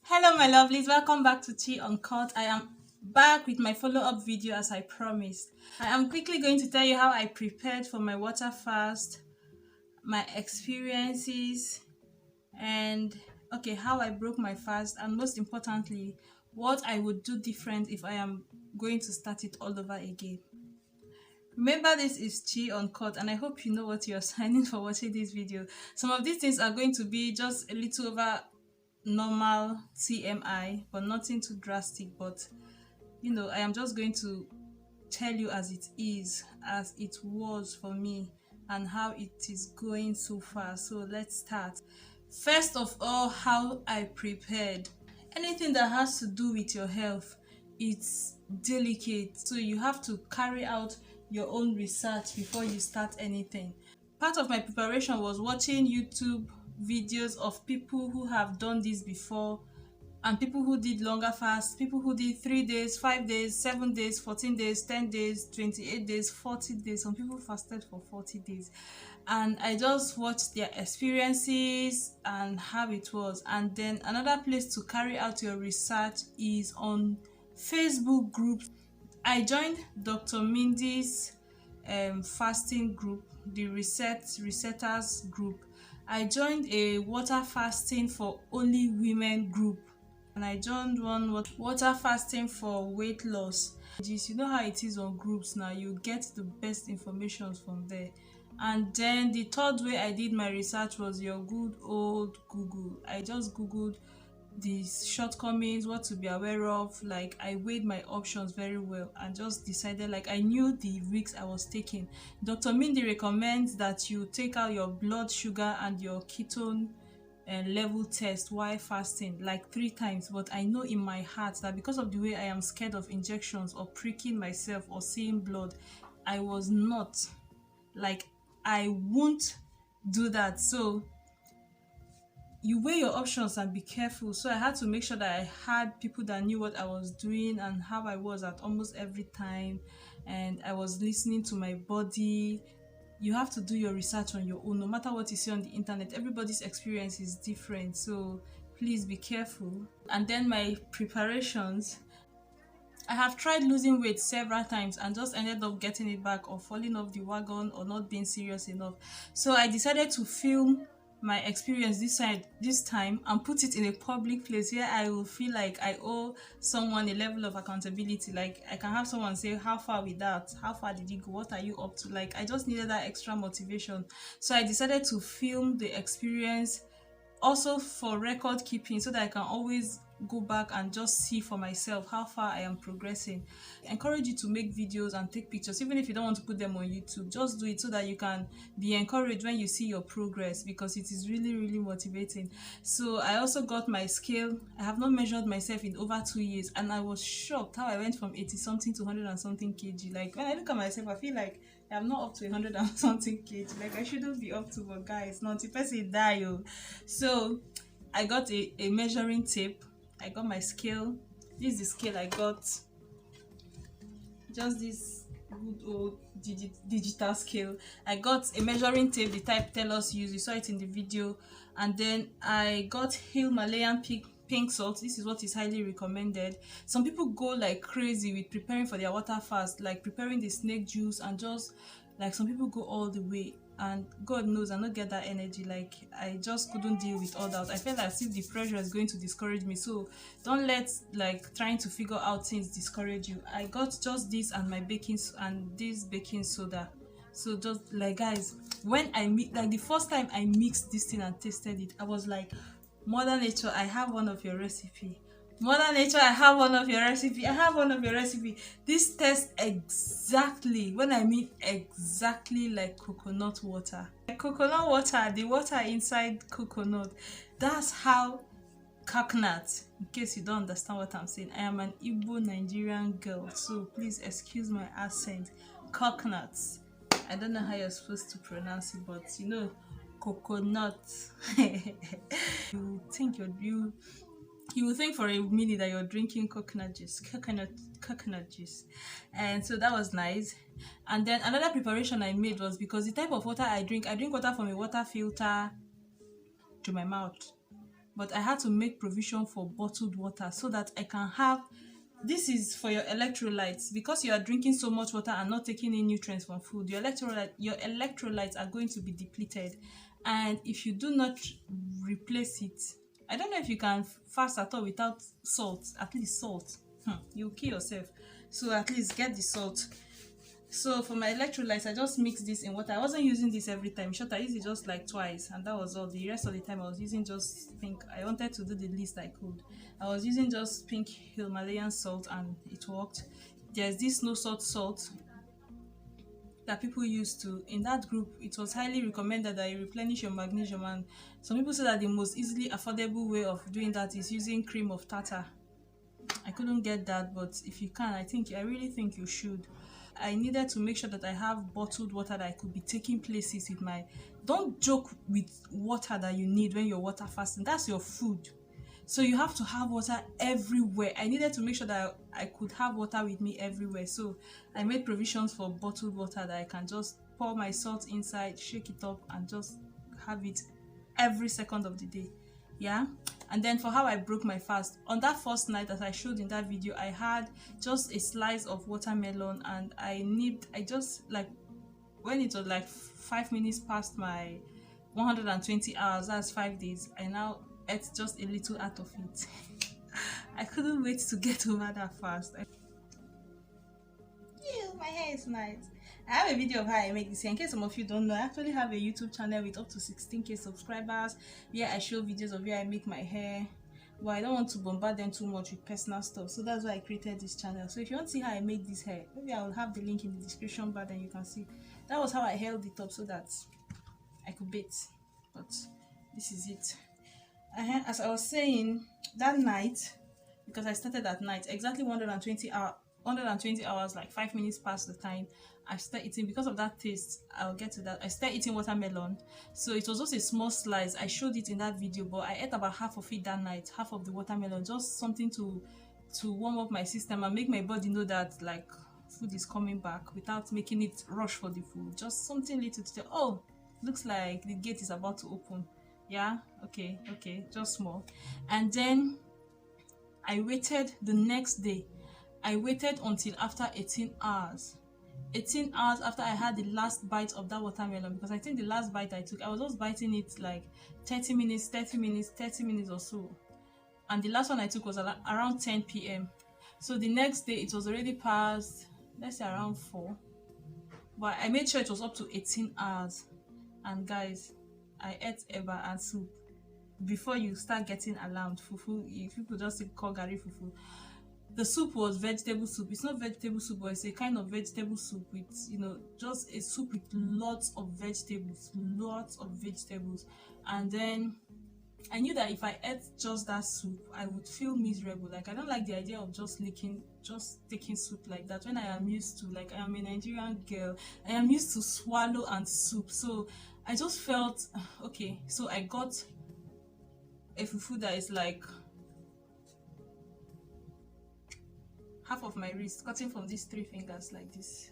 Hello my lovelies, welcome back to Tea Uncut. I am back with my follow-up video as I promised. I am quickly going to tell you how I prepared for my water fast, my experiences, and how I broke my fast, and most importantly, what I would do different if I am going to start it all over again. Remember, this is Tea Uncut, and I hope you know what you're signing for watching this video. Some of these things are going to be just a little over normal TMI, but nothing too drastic. But I am just going to tell you as it is, as it was for me, and how it is going so far. So let's start. First of all, how I prepared. Anything that has to do with your health, it's delicate. So you have to carry out your own research before you start anything. Part of my preparation was watching YouTube videos of people who have done this before, and people who did longer fasts, people who did 3 days, 5 days, 7 days, 14 days, 10 days, 28 days, 40 days. Some people fasted for 40 days. And I just watched their experiences and how it was. And then another place to carry out your research is on Facebook groups. I joined Dr. Mindy's fasting group, the resetters group. I joined a water fasting for only women group, and I joined one water fasting for weight loss. You know how it is on groups now, you get the best information from there. And then the third way I did my research was your good old Google. I just googled the shortcomings, what to be aware of. Like, I weighed my options very well and just decided, like, I knew the risks I was taking. Dr. Mindy recommends that you take out your blood sugar and your ketone level test while fasting like 3 times. But I know in my heart that because of the way I am scared of injections or pricking myself or seeing blood, I was not, like, I won't do that. So you weigh your options and be careful. So I had to make sure that I had people that knew what I was doing and how I was at almost every time, and I was listening to my body. You have to do your research on your own. No matter what you see on the internet, everybody's experience is different, so please be careful. And then my preparations, I have tried losing weight several times and just ended up getting it back or falling off the wagon or not being serious enough. So I decided to film my experience this time and put it in a public place where I will feel like I owe someone a level of accountability. Like, I can have someone say, how far with that? How far did you go? What are you up to? Like, I just needed that extra motivation. So I decided to film the experience, also for record keeping, so that I can always go back and just see for myself how far I am progressing. I encourage you to make videos and take pictures, even if you don't want to put them on YouTube. Just do it so that you can be encouraged when you see your progress, because it is really, really motivating. So I also got my scale. I have not measured myself in over 2 years, and I was shocked how I went from 80 something to 100 and something kg. Like, when I look at myself, I feel like I'm not up to 100 and something kg. Like, I shouldn't be up to, but guys, not the person die. Oh. So I got a measuring tape. I got my scale. This is the scale I got. Just this good old digital scale. I got a measuring tape, the type tell us use. You saw it in the video. And then I got Himalayan pink salt. This is what is highly recommended. Some people go like crazy with preparing for their water fast, like preparing the snake juice, and just like, some people go all the way, and God knows I don't get that energy. Like, I just couldn't deal with all that. I felt as if the pressure is going to discourage me. So don't let, like, trying to figure out things discourage you. I got just this and my baking soda. So just like, guys, when I meet, like, the first time I mixed this thing and tasted it, I was like, Mother Nature, I have one of your recipe. Mother Nature, I have one of your recipe. I have one of your recipe. This tastes exactly, when I mean exactly, like coconut water. Like coconut water, the water inside coconut. That's how coconut. In case you don't understand what I'm saying, I am an Igbo Nigerian girl, so please excuse my accent. Coconuts. I don't know how you're supposed to pronounce it, but coconut. You will think for a minute that you're drinking coconut juice. And so that was nice. And then another preparation I made was, because the type of water I drink water from a water filter to my mouth. but I had to make provision for bottled water so that I can have. This is for your electrolytes, because you are drinking so much water and not taking in nutrients from food. Your electrolytes are going to be depleted, and if you do not replace it, I don't know if you can fast at all without salt. At least salt, you'll kill yourself. So at least get the salt. So for my electrolytes, I just mix this in water. I wasn't using this every time. Short, I used it just like twice, and that was all. The rest of the time, I was using just pink. I wanted to do the least I could. I was using just pink Himalayan salt, and it worked. There's this no salt that people use to. In that group, it was highly recommended that you replenish your magnesium, and some people say that the most easily affordable way of doing that is using cream of tartar. I couldn't get that, but if you can, I really think you should. I needed to make sure that I have bottled water that I could be taking places with my. Don't joke with water that you need when you're water fasting. That's your food. So you have to have water everywhere. I needed to make sure that I could have water with me everywhere. So I made provisions for bottled water that I can just pour my salt inside, shake it up, and just have it every second of the day. Yeah. And then for how I broke my fast, on that first night, as I showed in that video, I had just a slice of watermelon, and I just like, when it was like 5 minutes past my 120 hours, that's 5 days, I now ate just a little out of it. I couldn't wait to get over that fast. My hair is nice. I have a video of how I make this hair. In case some of you don't know, I actually have a YouTube channel with up to 16k subscribers where I show videos of where I make my hair. But I don't want to bombard them too much with personal stuff, so that's why I created this channel. So if you want to see how I make this hair, maybe I will have the link in the description bar, then you can see. That was how I held it up so that I could bait. But this is it. As I was saying, that night, because I started at night, exactly 120 hours, like 5 minutes past the time, I started eating. Because of that taste, I'll get to that. I started eating watermelon. So it was just a small slice. I showed it in that video, but I ate about half of it that night, half of the watermelon, just something to warm up my system and make my body know that like food is coming back without making it rush for the food. Just something little to tell, oh, looks like the gate is about to open. Yeah, okay, just small. And then I waited the next day. I waited until after 18 hours. 18 hours after I had the last bite of that watermelon, because I think the last bite I took, I was just biting it like 30 minutes or so. And the last one I took was around 10 p.m. So the next day it was already past, let's say around 4. But I made sure it was up to 18 hours. And guys, I ate eba and soup. Before you start getting alarmed, fufu, if people just call gari fufu. The soup was vegetable soup. It's not vegetable soup, but it's a kind of vegetable soup with, just a soup with lots of vegetables. And then I knew that if I ate just that soup, I would feel miserable. Like, I don't like the idea of just taking soup like that when I am used to, like, I am a Nigerian girl. I am used to swallow and soup. So I just felt, okay. So I got a fufu that is like half of my wrist, cutting from these 3 fingers like this.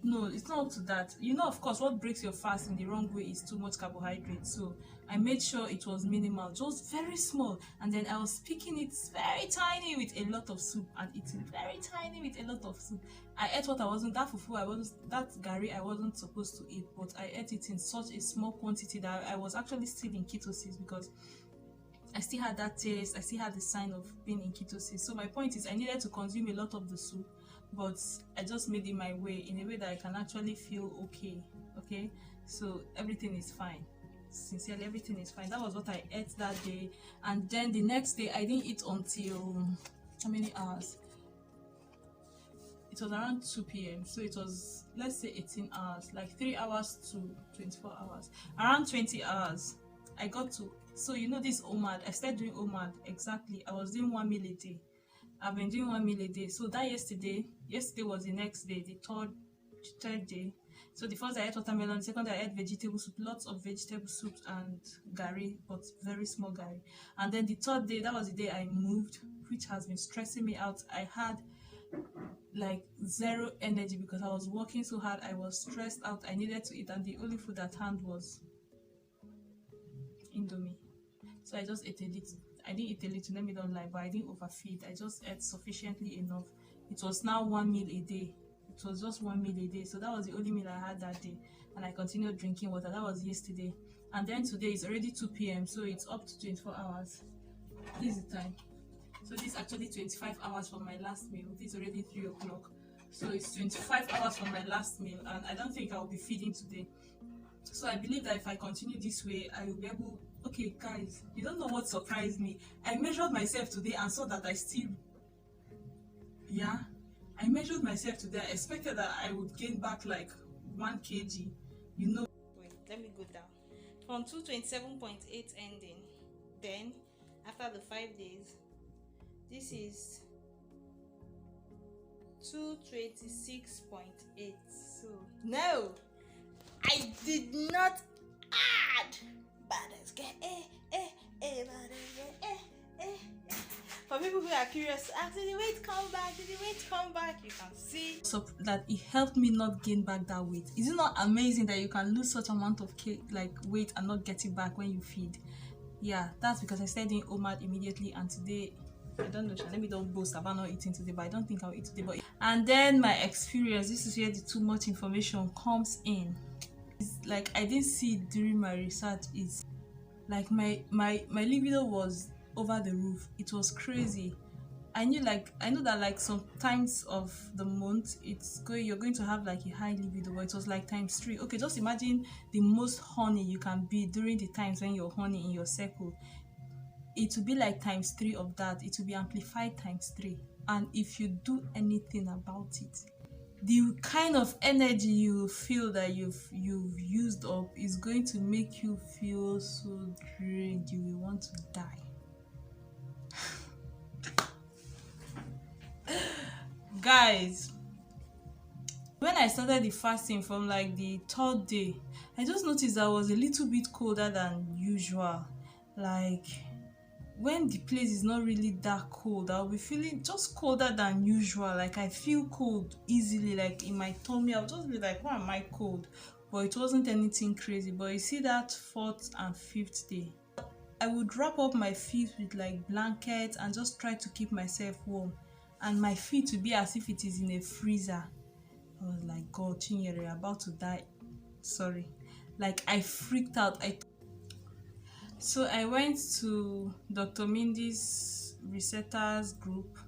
No, it's not up to that. Of course, what breaks your fast in the wrong way is too much carbohydrate. So I made sure it was minimal, just very small. And then I was picking it very tiny with a lot of soup and eating very tiny with a lot of soup. I ate what I wasn't, that fufu, that gari I wasn't supposed to eat, but I ate it in such a small quantity that I was actually still in ketosis, because I still had that taste. I still had the sign of being in ketosis. So my point is, I needed to consume a lot of the soup, but I just made it my way, in a way that I can actually feel okay. Okay, so everything is fine. Sincerely, everything is fine. That was what I ate that day. And then the next day, I didn't eat until how many hours? It was around 2 p.m. So it was, let's say, 18 hours, like 3 hours to 24 hours. Around 20 hours, I got to. So this OMAD, I started doing OMAD. Exactly, I was doing 1 meal a day. I've been doing 1 meal a day. So that yesterday was the next day, the third day. So the first day I ate watermelon, the second day I ate vegetable soup, lots of vegetable soup and gari, but very small gari. And then the third day, that was the day I moved, which has been stressing me out. I had like zero energy because I was working so hard. I was stressed out. I needed to eat, and the only food at hand was Indomie. So I just ate a little. I didn't eat a little, let me don't lie, but I didn't overfeed. I just ate sufficiently enough. It was now 1 meal a day. It was just 1 meal a day. So that was the only meal I had that day. And I continued drinking water. That was yesterday. And then today is already 2 p.m. So it's up to 24 hours. This is the time. So this is actually 25 hours from my last meal. This is already 3 o'clock. So it's 25 hours from my last meal. And I don't think I'll be feeding today. So I believe that if I continue this way, I will be able. Okay, guys, you don't know what surprised me. I measured myself today and saw that I still. Yeah, I measured myself today. I expected that I would gain back like 1 kg. You know. Wait, let me go down. From 227.8 ending. Then, after the 5 days, this is 226.8. So, no! I did not add. For people who are curious, did the weight come back? Did the weight come back? You can see. So that it helped me not gain back that weight. Is it not amazing that you can lose such amount of weight and not get it back when you feed? Yeah, that's because I started doing OMAD immediately, and today I don't know, let me don't boast about not eating today, but I don't think I'll eat today. But and then my experience, this is where the too much information comes in. It's like I didn't see it during my research. Is like my libido was over the roof. It was crazy. I know that like sometimes of the month you're going to have like a high libido, but it was like ×3. Okay, just imagine the most horny you can be during the times when you're horny in your circle. It will be like ×3 of that. It will be amplified ×3. And if you do anything about it, the kind of energy you feel that you've used up is going to make you feel so drained. You will want to die. Guys, when I started the fasting from like the 3rd day, I just noticed that I was a little bit colder than usual. Like when the place is not really that cold, I'll be feeling just colder than usual. Like I feel cold easily, like in my tummy. I'll just be like, why am I cold? But it wasn't anything crazy. But you see that 4th and 5th day, I would wrap up my feet with like blankets and just try to keep myself warm. And my feet would be as if it is in a freezer. I was like, God, Chinyere, you're about to die. Sorry. Like I freaked out. So I went to Dr. Mindy's resetters group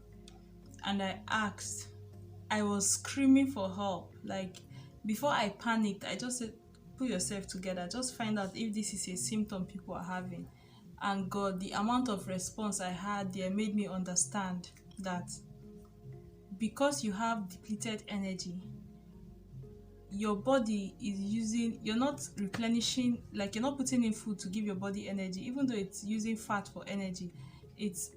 and I asked. I was screaming for help. Like before I panicked, I just said, put yourself together. Just find out if this is a symptom people are having. And God, the amount of response I had there made me understand that because you have depleted energy, your body is you're not replenishing, like you're not putting in food to give your body energy, even though it's using fat for energy. It's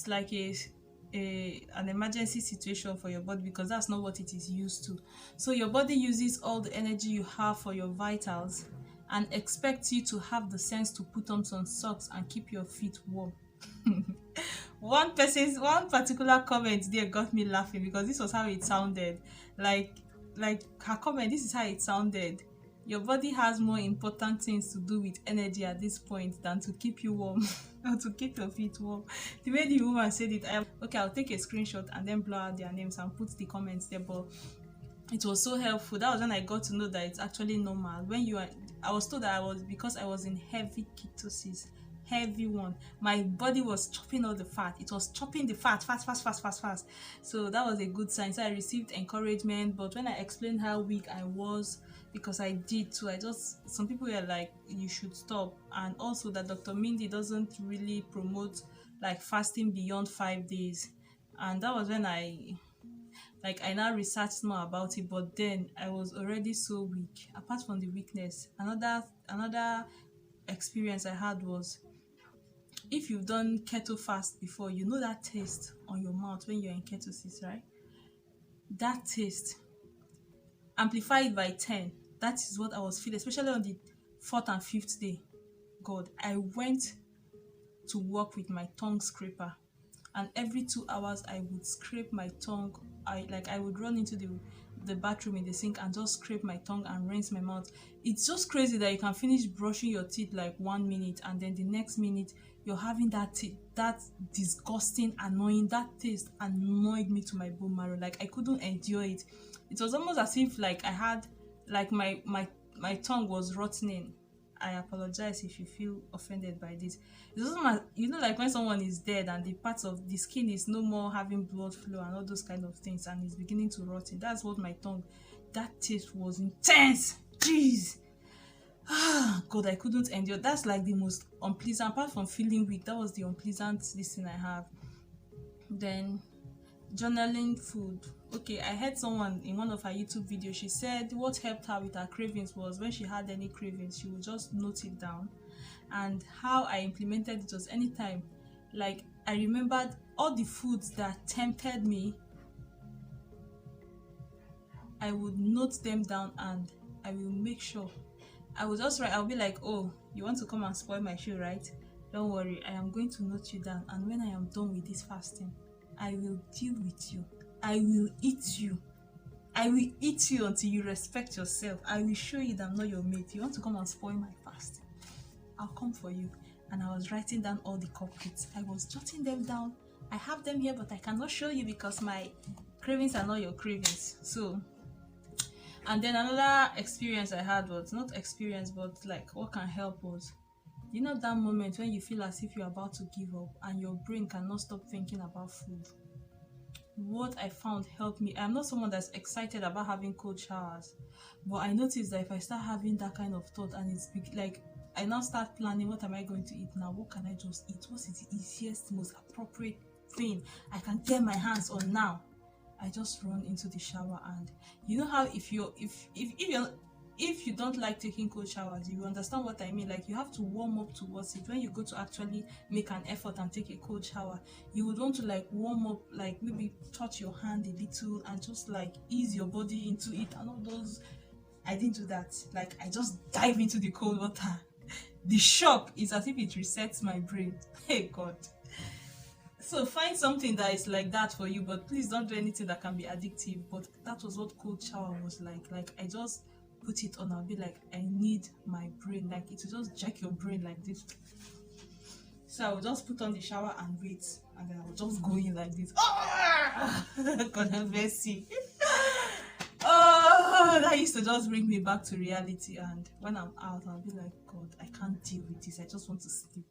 like an emergency situation for your body, because that's not what it is used to. So your body uses all the energy you have for your vitals and expects you to have the sense to put on some socks and keep your feet warm. One particular comment there got me laughing because this was how it sounded. Like her comment, this is how it sounded. Your body has more important things to do with energy at this point than to keep you warm or to keep your feet warm. The way the woman said it, I'll take a screenshot and then blur out their names and put the comments there. But it was so helpful. That was when I got to know that it's actually normal. I was told that because I was in heavy ketosis. Heavy one. My body was chopping all the fat. It was chopping the fat fast. So that was a good sign. So I received encouragement. But when I explained how weak I was, because I did too, some people were like, you should stop. And also that Dr. Mindy doesn't really promote like fasting beyond 5 days. And that was when I now researched more about it. But then I was already so weak. Apart from the weakness, another experience I had was, if you've done keto fast before, you know that taste on your mouth when you're in ketosis, right? That taste, amplify it by 10. That is what I was feeling, especially on the 4th and 5th day. God, I went to work with my tongue scraper, and every 2 hours I would scrape my tongue. I would run into the bathroom in the sink and just scrape my tongue and rinse my mouth. It's just crazy that you can finish brushing your teeth like 1 minute and then the next minute you're having that disgusting, annoying, that taste annoyed me to my bone marrow. Like I couldn't endure it. It was almost as if like I had like my tongue was rotting. I apologize if you feel offended by this. It doesn't matter, like when someone is dead and the parts of the skin is no more having blood flow and all those kind of things and it's beginning to rot. That's what my tongue, that taste was intense. Jeez. God, I couldn't endure. That's like the most unpleasant, apart from feeling weak, that was the unpleasant this thing I have. Then journaling food. Okay, I heard someone in one of her YouTube videos, she said what helped her with her cravings was when she had any cravings, she would just note it down. And how I implemented it was anytime, like I remembered all the foods that tempted me, I would note them down and I will make sure. I will just write, I'll be like, oh, you want to come and spoil my show, right? Don't worry, I am going to note you down. And when I am done with this fasting, I will deal with you. I will eat you. I will eat you until you respect yourself. I will show you that I'm not your mate. You want to come and spoil my fasting? I'll come for you. And I was writing down all the culprits. I was jotting them down. I have them here, but I cannot show you because my cravings are not your cravings. So, and then another experience I had was, not experience, but like what can help was, that moment when you feel as if you're about to give up and your brain cannot stop thinking about food. What I found helped me. I'm not someone that's excited about having cold showers, but I noticed that if I start having that kind of thought and it's like I now start planning, what am I going to eat now? What can I just eat? What is the easiest, most appropriate thing I can get my hands on now? I just run into the shower. And you know how if you don't like taking cold showers, you understand what I mean. Like you have to warm up towards it. When you go to actually make an effort and take a cold shower, you would want to like warm up, like maybe touch your hand a little and just like ease your body into it and all those. I didn't do that. Like I just dive into the cold water. The shock is as if it resets my brain. Hey God. So find something that is like that for you, but please don't do anything that can be addictive. But that was what cold shower was like. Like I just put it on, I'll be like, I need my brain. Like it will just jack your brain like this. So I will just put on the shower and wait, and then I will just go in like this. Oh! God have mercy. Oh, that used to just bring me back to reality. And when I'm out, I'll be like, God, I can't deal with this. I just want to sleep.